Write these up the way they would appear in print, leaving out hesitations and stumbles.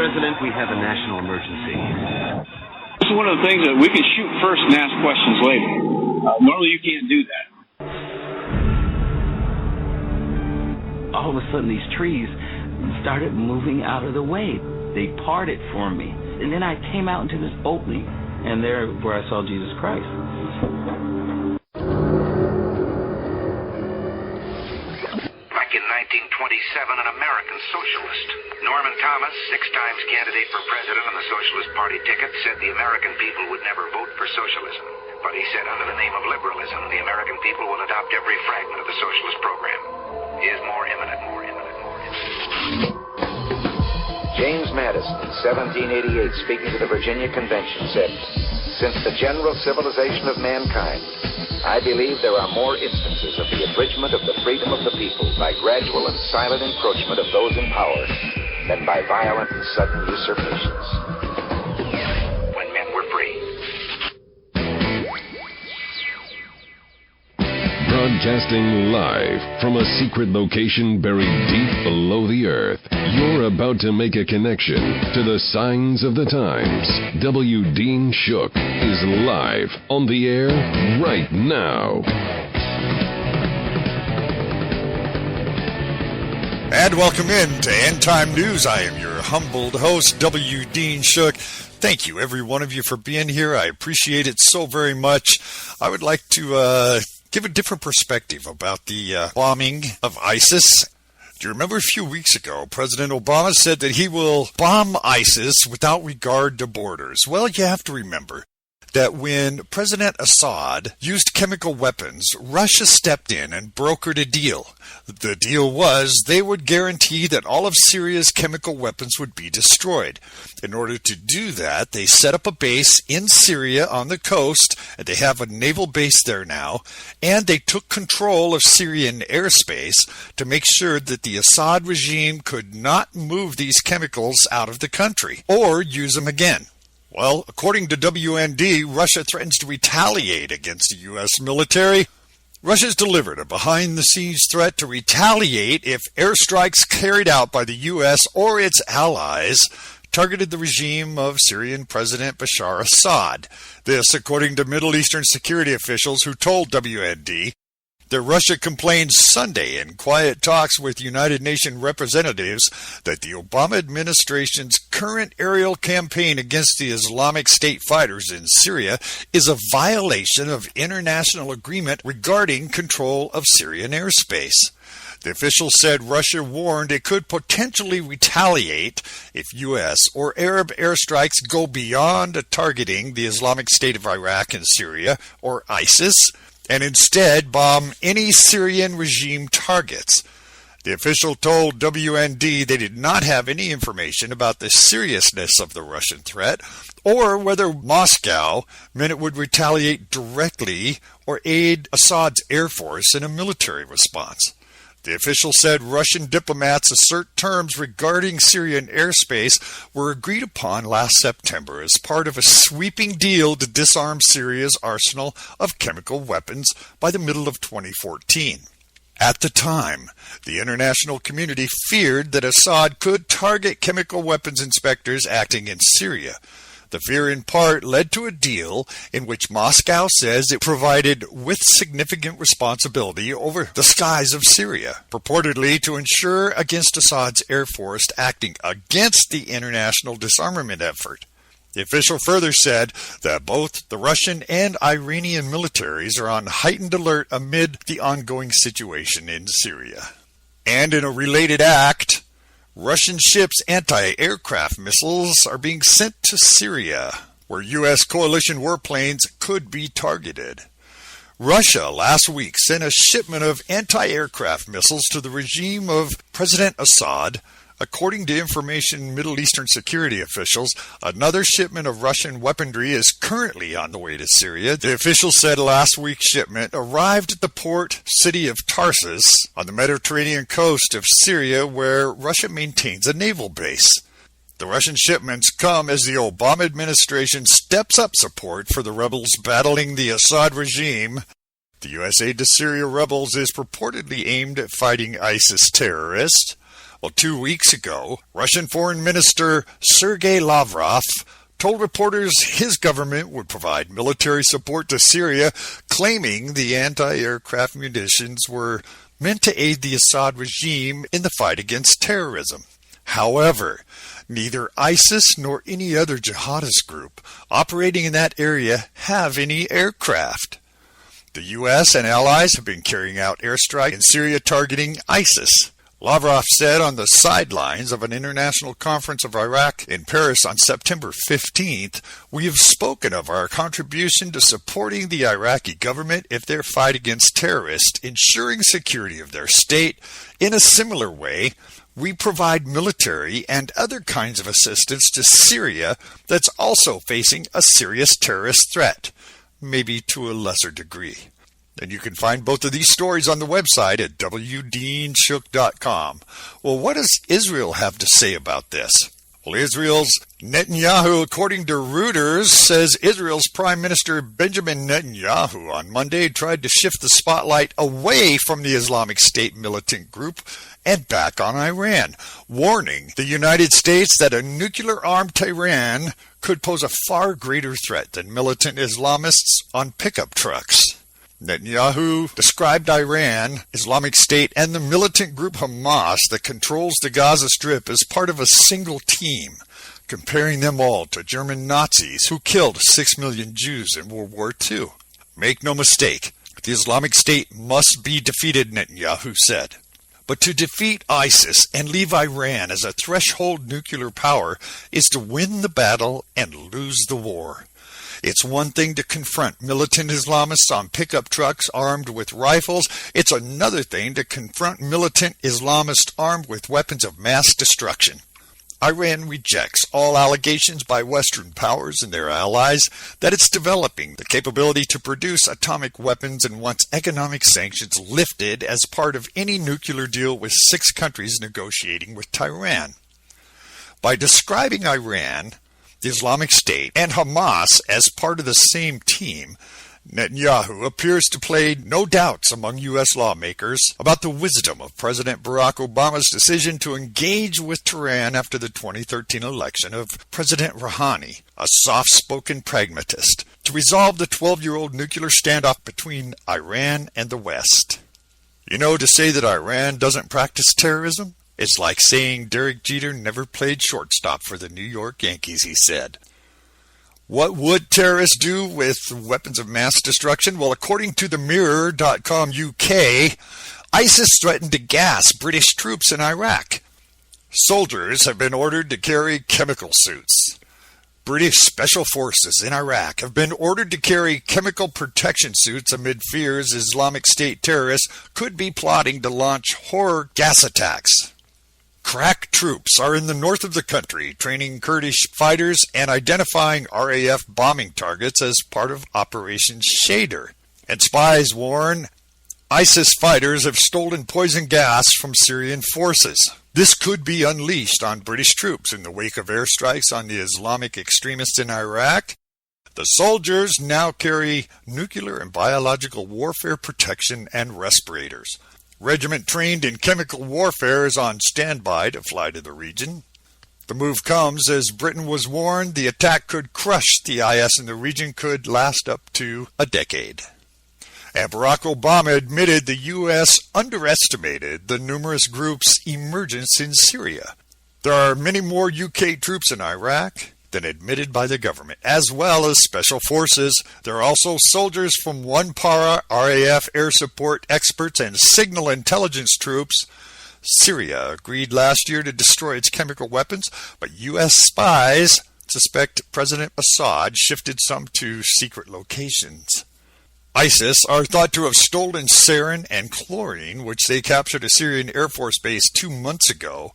President, we have a national emergency. This is one of the things that we can shoot first and ask questions later. Normally you can't do that. All of a sudden these trees started moving out of the way. They parted for me. And then I came out into this opening, and there where I saw Jesus Christ. Back in 1927, an American socialist, Norman Thomas, 6 times candidate for president on the Socialist Party ticket, said the American people would never vote for socialism. But he said under the name of liberalism, the American people will adopt every fragment of the socialist program. He is more imminent. James Madison, in 1788, speaking to the Virginia Convention, said, "Since the general civilization of mankind, I believe there are more instances of the abridgment of the freedom of the people by gradual and silent encroachment of those in power than by violent and sudden usurpations." When men were free. Broadcasting live from a secret location buried deep below the earth, you're about to make a connection to the signs of the times. W. Dean Shook is live on the air right now. And welcome in to End Time News. I am your humbled host, W. Dean Shook. Thank you, every one of you, for being here. I appreciate it so very much. I would like to give a different perspective about the bombing of ISIS. Do you remember a few weeks ago, President Obama said that he will bomb ISIS without regard to borders? Well, you have to remember that when President Assad used chemical weapons, Russia stepped in and brokered a deal. The deal was they would guarantee that all of Syria's chemical weapons would be destroyed. In order to do that, they set up a base in Syria on the coast, and they have a naval base there now, and they took control of Syrian airspace to make sure that the Assad regime could not move these chemicals out of the country or use them again. Well, according to WND, Russia threatens to retaliate against the U.S. military. Russia's delivered a behind-the-scenes threat to retaliate if airstrikes carried out by the U.S. or its allies targeted the regime of Syrian President Bashar Assad. This, according to Middle Eastern security officials who told WND that Russia complained Sunday in quiet talks with United Nations representatives that the Obama administration's current aerial campaign against the Islamic State fighters in Syria is a violation of international agreement regarding control of Syrian airspace. The official said Russia warned it could potentially retaliate if U.S. or Arab airstrikes go beyond targeting the Islamic State of Iraq and Syria, or ISIS, and instead bomb any Syrian regime targets. The official told WND they did not have any information about the seriousness of the Russian threat or whether Moscow meant it would retaliate directly or aid Assad's air force in a military response. The official said Russian diplomats assert terms regarding Syrian airspace were agreed upon last September as part of a sweeping deal to disarm Syria's arsenal of chemical weapons by the middle of 2014. At the time, the international community feared that Assad could target chemical weapons inspectors acting in Syria. The fear in part led to a deal in which Moscow says it provided with significant responsibility over the skies of Syria, purportedly to ensure against Assad's air force acting against the international disarmament effort. The official further said that both the Russian and Iranian militaries are on heightened alert amid the ongoing situation in Syria. And in a related act, Russian ships' anti-aircraft missiles are being sent to Syria, where U.S. coalition warplanes could be targeted. Russia last week sent a shipment of anti-aircraft missiles to the regime of President Assad. According to information Middle Eastern security officials, another shipment of Russian weaponry is currently on the way to Syria. The official said last week's shipment arrived at the port city of Tarsus on the Mediterranean coast of Syria, where Russia maintains a naval base. The Russian shipments come as the Obama administration steps up support for the rebels battling the Assad regime. The U.S. aid to Syria rebels is purportedly aimed at fighting ISIS terrorists, Well, 2 weeks ago, Russian Foreign Minister Sergei Lavrov told reporters his government would provide military support to Syria, claiming the anti-aircraft munitions were meant to aid the Assad regime in the fight against terrorism. However, neither ISIS nor any other jihadist group operating in that area have any aircraft. The U.S. and allies have been carrying out airstrikes in Syria targeting ISIS. Lavrov said on the sidelines of an international conference of Iraq in Paris on September 15th, "We have spoken of our contribution to supporting the Iraqi government if their fight against terrorists, ensuring security of their state. In a similar way, we provide military and other kinds of assistance to Syria that's also facing a serious terrorist threat, maybe to a lesser degree." And you can find both of these stories on the website at wdeanshook.com. Well, what does Israel have to say about this? Well, Israel's Netanyahu, according to Reuters, says Israel's Prime Minister Benjamin Netanyahu on Monday tried to shift the spotlight away from the Islamic State militant group and back on Iran, warning the United States that a nuclear-armed Tehran could pose a far greater threat than militant Islamists on pickup trucks. Netanyahu described Iran, Islamic State, and the militant group Hamas that controls the Gaza Strip as part of a single team, comparing them all to German Nazis who killed 6 million Jews in World War II. Make no mistake, the Islamic State must be defeated, Netanyahu said. But to defeat ISIS and leave Iran as a threshold nuclear power is to win the battle and lose the war. It's one thing to confront militant Islamists on pickup trucks armed with rifles. It's another thing to confront militant Islamists armed with weapons of mass destruction. Iran rejects all allegations by Western powers and their allies that it's developing the capability to produce atomic weapons and wants economic sanctions lifted as part of any nuclear deal with 6 countries negotiating with Tehran. By describing Iran, the Islamic State, and Hamas as part of the same team, Netanyahu appears to play no doubts among U.S. lawmakers about the wisdom of President Barack Obama's decision to engage with Tehran after the 2013 election of President Rouhani, a soft-spoken pragmatist, to resolve the 12-year-old nuclear standoff between Iran and the West. You know, to say that Iran doesn't practice terrorism? It's like saying Derek Jeter never played shortstop for the New York Yankees, he said. What would terrorists do with weapons of mass destruction? Well, according to the Mirror.com UK, ISIS threatened to gas British troops in Iraq. Soldiers have been ordered to carry chemical suits. British Special Forces in Iraq have been ordered to carry chemical protection suits amid fears Islamic State terrorists could be plotting to launch horror gas attacks. Crack troops are in the north of the country training Kurdish fighters and identifying RAF bombing targets as part of Operation Shader. And spies warn ISIS fighters have stolen poison gas from Syrian forces. This could be unleashed on British troops in the wake of airstrikes on the Islamic extremists in Iraq. The soldiers now carry nuclear and biological warfare protection and respirators. Regiment trained in chemical warfare is on standby to fly to the region. The move comes as Britain was warned the attack could crush the IS in the region, could last up to a decade. And Barack Obama admitted the U.S. underestimated the numerous groups' emergence in Syria. There are many more UK troops in Iraq than admitted by the government, as well as special forces. There are also soldiers from one para, RAF air support experts, and signal intelligence troops. Syria agreed last year to destroy its chemical weapons, but U.S. spies suspect President Assad shifted some to secret locations. ISIS are thought to have stolen sarin and chlorine, which they captured a Syrian Air Force base 2 months ago,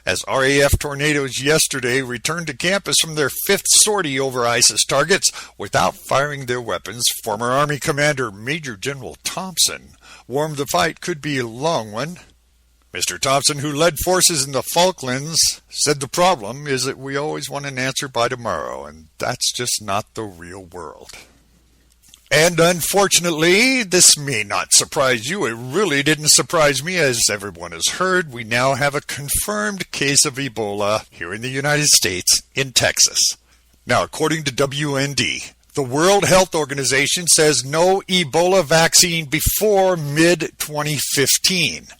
as RAF tornadoes yesterday returned to campus from their 5th sortie over ISIS targets without firing their weapons. Former Army Commander Major General Thompson warned the fight could be a long one. Mr. Thompson, who led forces in the Falklands, said the problem is that we always want an answer by tomorrow, and that's just not the real world. And unfortunately, this may not surprise you. It really didn't surprise me. As everyone has heard, we now have a confirmed case of Ebola here in the United States, in Texas. Now, according to WND, the World Health Organization says no Ebola vaccine before mid-2015.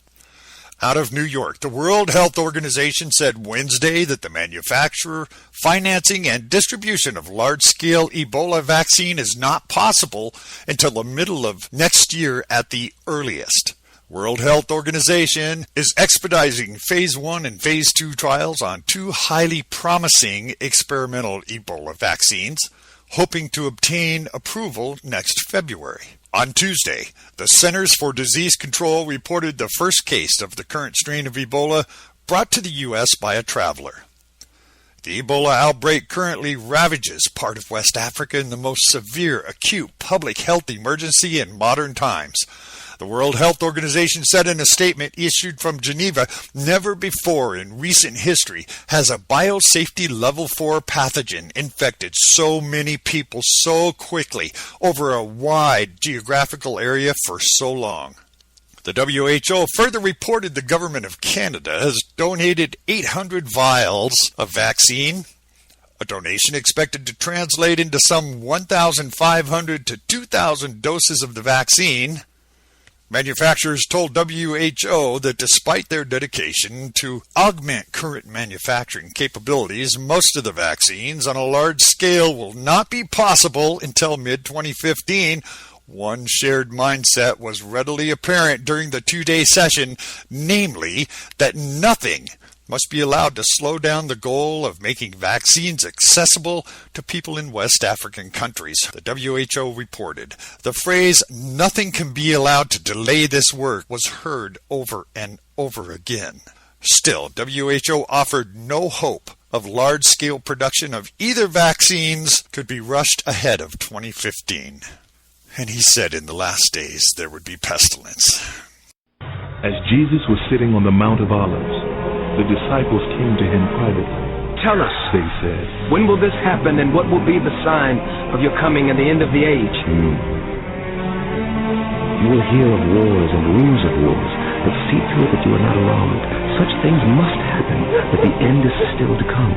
Out of New York, the World Health Organization said Wednesday that the manufacture, financing, and distribution of large-scale Ebola vaccine is not possible until the middle of next year at the earliest. World Health Organization is expediting Phase 1 and Phase 2 trials on 2 highly promising experimental Ebola vaccines, hoping to obtain approval next February. On Tuesday, the Centers for Disease Control reported the first case of the current strain of Ebola brought to the U.S. by a traveler. The Ebola outbreak currently ravages part of West Africa in the most severe acute public health emergency in modern times. The World Health Organization said in a statement issued from Geneva, never before in recent history has a biosafety level 4 pathogen infected so many people so quickly over a wide geographical area for so long. The WHO further reported the government of Canada has donated 800 vials of vaccine, a donation expected to translate into some 1,500 to 2,000 doses of the vaccine. Manufacturers told WHO that despite their dedication to augment current manufacturing capabilities, most of the vaccines on a large scale will not be possible until mid-2015. One shared mindset was readily apparent during the 2-day session, namely that nothing must be allowed to slow down the goal of making vaccines accessible to people in West African countries. The WHO reported the phrase, "nothing can be allowed to delay this work," was heard over and over again. Still, WHO offered no hope of large-scale production of either vaccines could be rushed ahead of 2015. And he said in the last days there would be pestilence. As Jesus was sitting on the Mount of Olives, the disciples came to him privately. Tell us, they said, when will this happen, and what will be the sign of your coming and the end of the age? You will hear of wars and rumors of wars, but see to it that you are not alarmed. Such things must happen, but the end is still to come.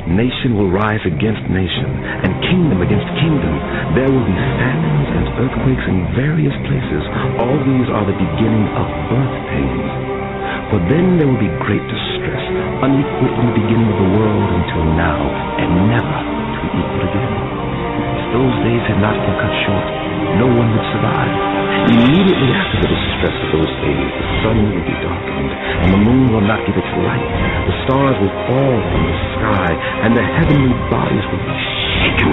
Nation will rise against nation, and kingdom against kingdom. There will be famines and earthquakes in various places. All these are the beginning of birth pains. For then there will be great distress, unequal from the beginning of the world until now, and never to be equal again. If those days had not been cut short, no one would survive. Immediately after the distress of those days, the sun will be darkened, and the moon will not give its light. The stars will fall from the sky, and the heavenly bodies will be shaken.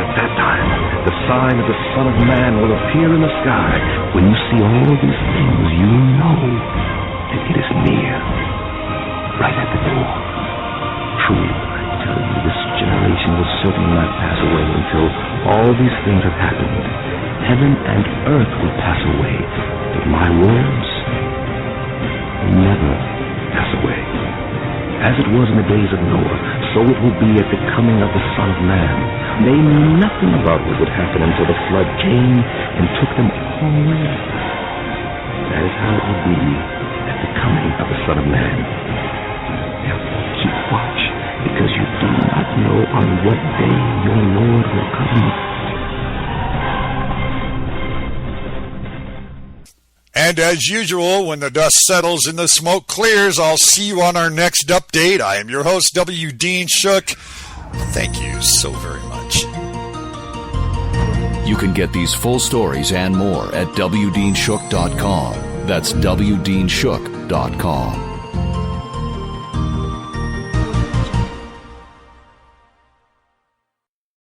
At that time, the sign of the Son of Man will appear in the sky. When you see all these things, you know that it is near, right at the door. Truly, I tell you, this generation will certainly not pass away until all these things have happened. Heaven and earth will pass away, but my words will never pass away. As it was in the days of Noah, so it will be at the coming of the Son of Man. They knew nothing about what would happen until the flood came and took them all away. That is how it will be at the coming of the Son of Man. Therefore, keep watch, because you do not know on what day your Lord will come. And as usual, when the dust settles and the smoke clears, I'll see you on our next update. I am your host, W. Dean Shook. Thank you so very much. You can get these full stories and more at WDeanShook.com. That's WDeanShook.com.